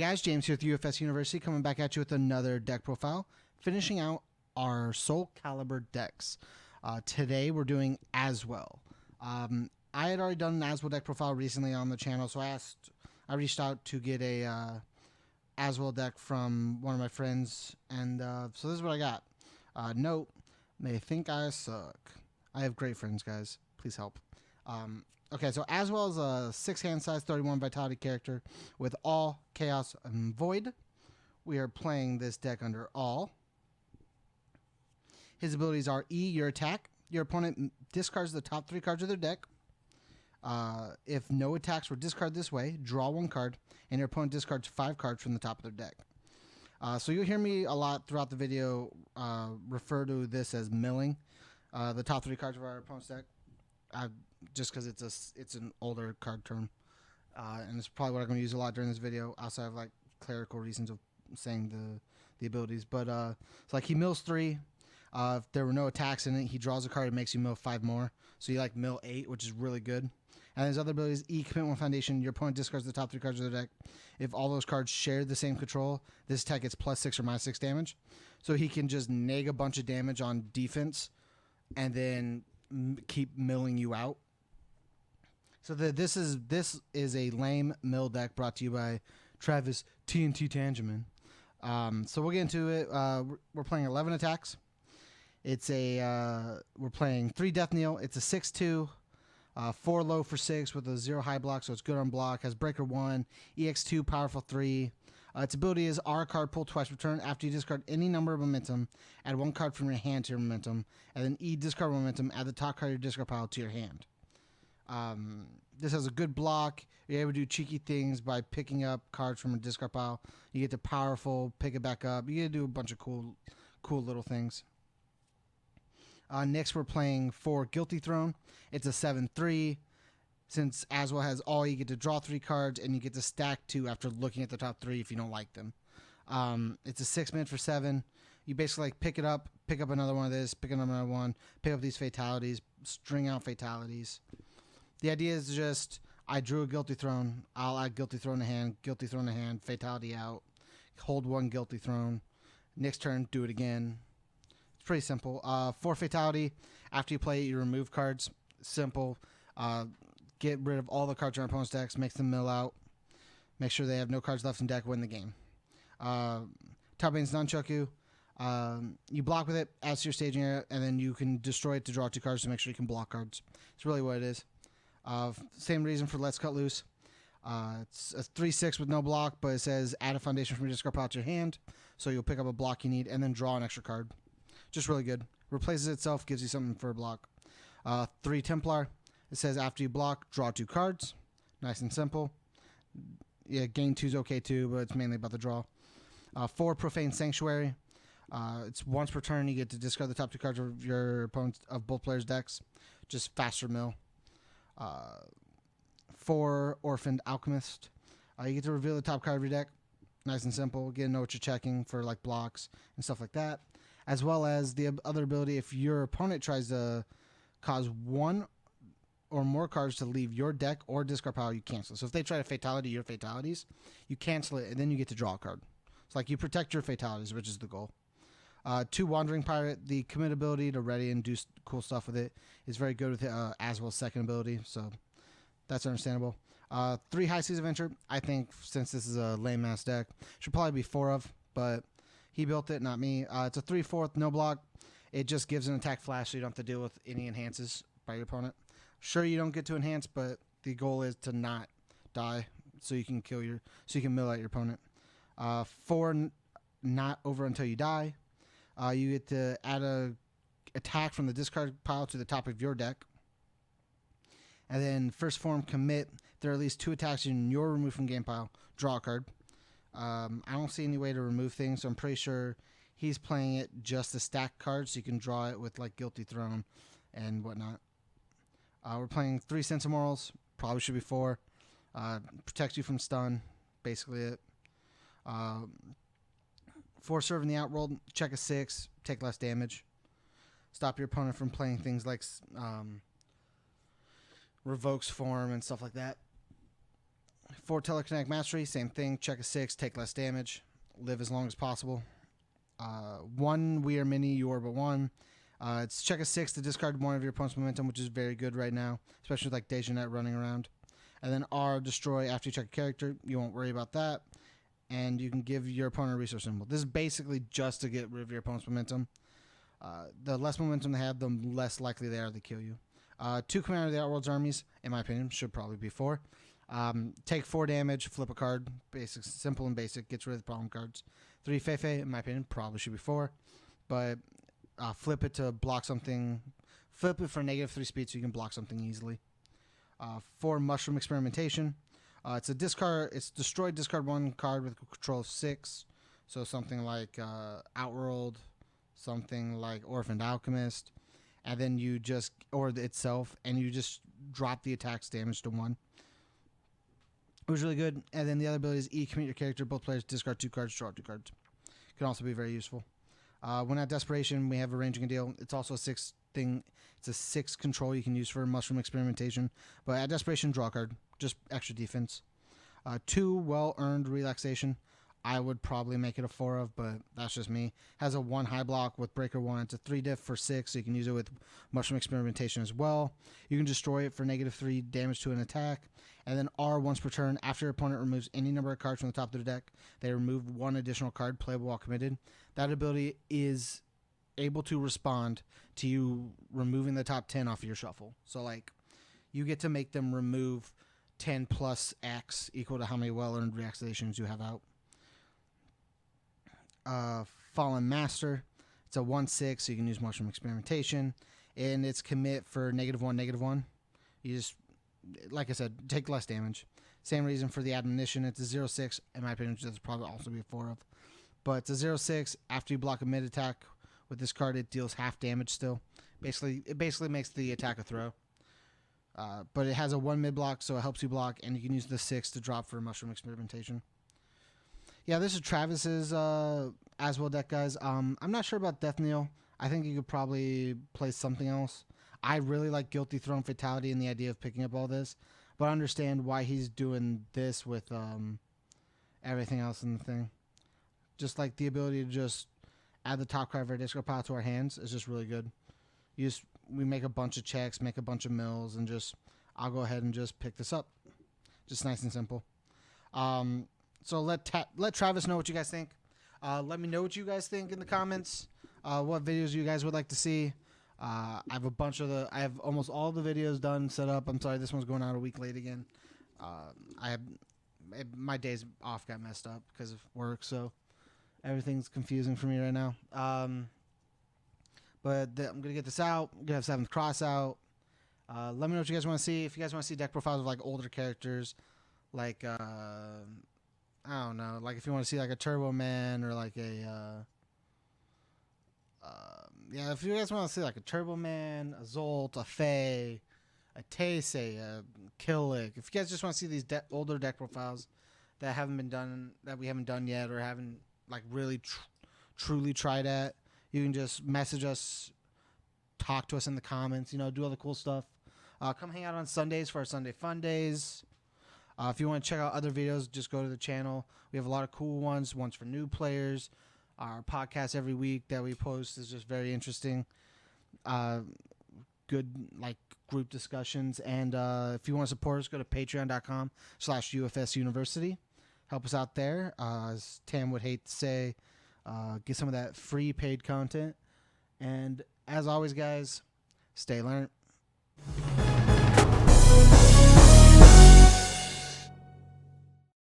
guys, James here with UFSU University, coming back at you with another deck profile, finishing out our Soul Calibur decks. Today we're doing Azwel. I had already done an Azwel deck profile recently on the channel, so I reached out to get a Azwel deck from one of my friends, and so this is what I got. Note, they think I suck. I have great friends, guys. Please help. Okay, so Azwel is a 6-hand size, 31 vitality character with all, chaos, and void. We are playing this deck under all. His abilities are E, your attack. Your opponent discards the top 3 cards of their deck. If no attacks were discarded this way, draw 1 card, and your opponent discards 5 cards from the top of their deck. So you'll hear me a lot throughout the video refer to this as milling the top 3 cards of our opponent's deck. Just because it's an older card term, and it's probably what I'm going to use a lot during this video, outside of like clerical reasons of saying the abilities. But it's like he mills 3. If there were no attacks in it, he draws a card and makes you mill 5 more. So you like mill 8, which is really good. And his other abilities: E, commit 1 foundation. Your opponent discards the top 3 cards of their deck. If all those cards share the same control, this attack gets +6 or -6 damage. So he can just neg a bunch of damage on defense, and then keep milling you out. So this is a lame mill deck brought to you by Travis TNT Tangeman. So we'll get into it. We're playing 11 attacks. It's we're playing 3 Death Kneel. It's a 6/2, 4 low for 6 with a 0 high block, so it's good on block. Has Breaker 1, EX2, Powerful 3. Its ability is R card pull twice per turn. After you discard any number of momentum, add 1 card from your hand to your momentum, and then E, discard momentum, add the top card of your discard pile to your hand. This has a good block. You're able to do cheeky things by picking up cards from a discard pile. You get to powerful, pick it back up. You get to do a bunch of cool little things. Next, we're playing 4 Guilty Throne. It's a 7/3. Since Azwel has all, you get to draw 3 cards, and you get to stack 2 after looking at the top 3 if you don't like them. It's a 6-min for 7. You basically like pick up another one of this, pick up another one, pick up these fatalities, string out fatalities. The idea is just, I drew a Guilty Throne, I'll add Guilty Throne to hand, Guilty Throne to hand, fatality out, hold 1 Guilty Throne. Next turn, do it again. It's pretty simple. 4 fatality. After you play it, you remove cards. Simple. Get rid of all the cards on your opponent's decks, makes them mill out. Make sure they have no cards left in deck, win the game. Top-Bane's Nunchaku. You block with it, adds to your staging area, and then you can destroy it to draw 2 cards to make sure you can block cards. It's really what it is. Same reason for Let's Cut Loose. It's a 3/6 with no block, but it says add a foundation from your discard pile to your hand, so you'll pick up a block you need and then draw an extra card. Just really good. Replaces itself, gives you something for a block. 3 Templar. It says after you block, draw 2 cards. Nice and simple. Yeah, gain 2 is okay too, but it's mainly about the draw. 4 Profane Sanctuary. It's once per turn. You get to discard the top 2 cards of your opponents of both players' decks. Just faster mill. 4 Orphaned Alchemist. You get to reveal the top card of your deck. Nice and simple. Get to know what you're checking for like blocks and stuff like that. As well as the other ability, if your opponent tries to cause 1 or more cards to leave your deck or discard pile, you cancel. So if they try to fatality your fatalities, you cancel it, and then you get to draw a card. It's like you protect your fatalities, which is the goal. 2 Wandering Pirate. The commit ability to ready and do cool stuff with it is very good with Azwel's second ability, so that's understandable. 3 High Seas Adventure. I think since this is a lame-ass deck, should probably be 4 of, but he built it, not me. It's a 3/4, no block. It just gives an attack flash, so you don't have to deal with any enhances by your opponent. Sure, you don't get to enhance, but the goal is to not die, so you can mill out your opponent. 4 Not Over Until You Die. You get to add a attack from the discard pile to the top of your deck. And then first form commit. There are at least 2 attacks in your remove from game pile. Draw a card. I don't see any way to remove things, so I'm pretty sure he's playing it just to stack cards, so you can draw it with like Guilty Throne and whatnot. We're playing 3 Sense of Morals. Probably should be 4. Protects you from stun. Basically it. 4 Serve in the Outworld. Check a 6. Take less damage. Stop your opponent from playing things like revokes form and stuff like that. For telekinetic mastery, same thing. Check a 6, take less damage, live as long as possible. 1, we are mini, you are but 1. It's check a 6 to discard 1 of your opponent's momentum, which is very good right now, especially with like Dejanet running around. And then R, destroy after you check a character. You won't worry about that. And you can give your opponent a resource symbol. This is basically just to get rid of your opponent's momentum. The less momentum they have, the less likely they are to kill you. 2 Commander of the Outworld's armies, in my opinion, should probably be 4. Take 4 damage, flip a card. Basic, simple and basic. Gets rid of the problem cards. 3 Feifei, in my opinion, probably should be 4. But flip it to block something. Flip it for -3 speed so you can block something easily. 4 Mushroom Experimentation. It's a discard. It's destroy, discard 1 card with control of 6. So something like Outworld, something like Orphaned Alchemist, and then you just, or itself, and you just drop the attack's damage to 1. It was really good. And then the other ability is E, commit your character. Both players discard 2 cards, draw 2 cards. Can also be very useful. When at Desperation, we have Arranging a Deal. It's also a 6 thing. It's a 6 control you can use for Mushroom Experimentation. But at Desperation, draw a card. Just extra defense. 2 Well-Earned Relaxation. I would probably make it a 4 of, but that's just me. Has a 1 high block with Breaker 1. It's a 3 diff for 6, so you can use it with Mushroom Experimentation as well. You can destroy it for -3 damage to an attack. And then R, once per turn, after your opponent removes any number of cards from the top of their deck, they remove 1 additional card playable while committed. That ability is able to respond to you removing the top 10 off of your shuffle. So, like, you get to make them remove 10 plus X equal to how many well-earned reactivations you have out. Fallen Master. It's a 1/6, so you can use Mushroom Experimentation. And it's commit for -1/-1. You just, like I said, take less damage. Same reason for the Admonition. It's a 0/6. In my opinion, which probably also be a 4 of. But it's a 0/6. After you block a mid attack with this card, it deals half damage still. It basically makes the attack a throw. But it has a 1 mid block, so it helps you block, and you can use the 6 to drop for Mushroom Experimentation. Yeah, this is Travis's Azwel deck, guys. I'm not sure about Death Kneel. I think you could probably play something else. I really like Guilty Throne Fatality and the idea of picking up all this, but I understand why he's doing this with everything else in the thing. Just like the ability to just add the top card of our discard pile to our hands is just really good. We make a bunch of checks, make a bunch of mills, and just I'll go ahead and just pick this up. Just nice and simple. So let Travis know what you guys think. Let me know what you guys think in the comments. What videos you guys would like to see. I have almost all the videos done, set up. I'm sorry, this one's going out a week late again. My days off got messed up because of work, so everything's confusing for me right now. But I'm gonna get this out. I'm gonna have 7th Cross out. Let me know what you guys want to see. If you guys want to see deck profiles of like older characters, like I don't know, like if you want to see like a Turbo Man or like a if you guys want to see like a Turbo Man, a Zolt, a Faye, a Taisei, a Killick, if you guys just want to see these older deck profiles that haven't been done, that we haven't done yet or haven't like really truly tried at, you can just message us, talk to us in the comments, do all the cool stuff. Come hang out on Sundays for our Sunday Fun Days. If you want to check out other videos, just go to the channel. We have a lot of cool ones for new players. Our podcast every week that we post is just very interesting. Good like group discussions. And if you want to support us, go to patreon.com/UFS University. Help us out there. As Tam would hate to say, get some of that free paid content. And as always, guys, stay learned.